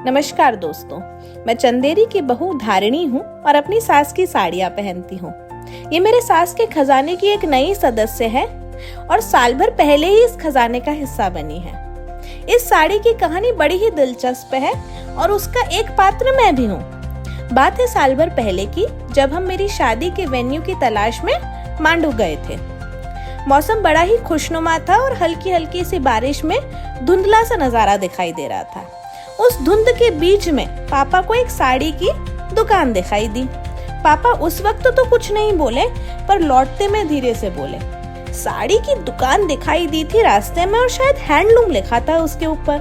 नमस्कार दोस्तों, मैं चंदेरी की बहू धारिणी हूँ और अपनी सास की साड़ियाँ पहनती हूँ। ये मेरे सास के खजाने की एक नई सदस्य है और साल भर पहले ही इस खजाने का हिस्सा बनी है। इस साड़ी की कहानी बड़ी ही दिलचस्प है और उसका एक पात्र मैं भी हूँ। बात है साल भर पहले की, जब हम मेरी शादी के वेन्यू की तलाश में मांडू गए थे। मौसम बड़ा ही खुशनुमा था और हल्की हल्की सी बारिश में धुंधला सा नजारा दिखाई दे रहा था। उस धुंध के बीच में पापा को एक साड़ी की दुकान दिखाई दी। पापा उस वक्त तो कुछ नहीं बोले, पर लौटते में धीरे से बोले, साड़ी की दुकान दिखाई दी थी रास्ते में और शायद हैंडलूम लिखा था उसके ऊपर।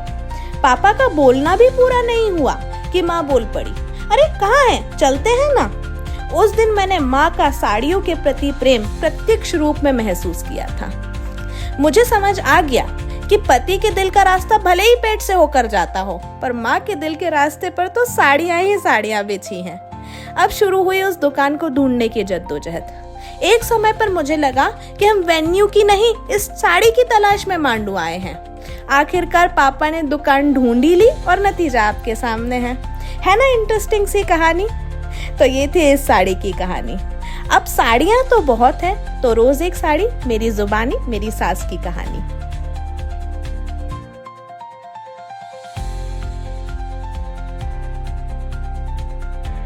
पापा का बोलना भी पूरा नहीं हुआ कि माँ बोल पड़ी, अरे कहाँ है, चलते हैं ना। उस दिन मैंने माँ का साड़ियों के प्रति प्रेम प्रत्यक्ष रूप में महसूस किया था। मुझे समझ आ गया कि पति के दिल का रास्ता भले ही पेट से होकर जाता हो, पर माँ के दिल के रास्ते पर तो साड़ियाँ ही साड़ियाँ बिछी हैं। अब शुरू हुई उस दुकान को ढूंढने की जद्दोजहद। एक समय पर मुझे लगा कि हम वेन्यू की नहीं, इस साड़ी की तलाश में मांडू आए हैं। आखिरकार पापा ने दुकान ढूंढ ही ली और नतीजा आपके सामने है ना इंटरेस्टिंग सी कहानी। तो ये थी इस साड़ी की कहानी। अब साड़ियाँ तो बहुत है, तो रोज एक साड़ी, मेरी जुबानी, मेरी सास की कहानी।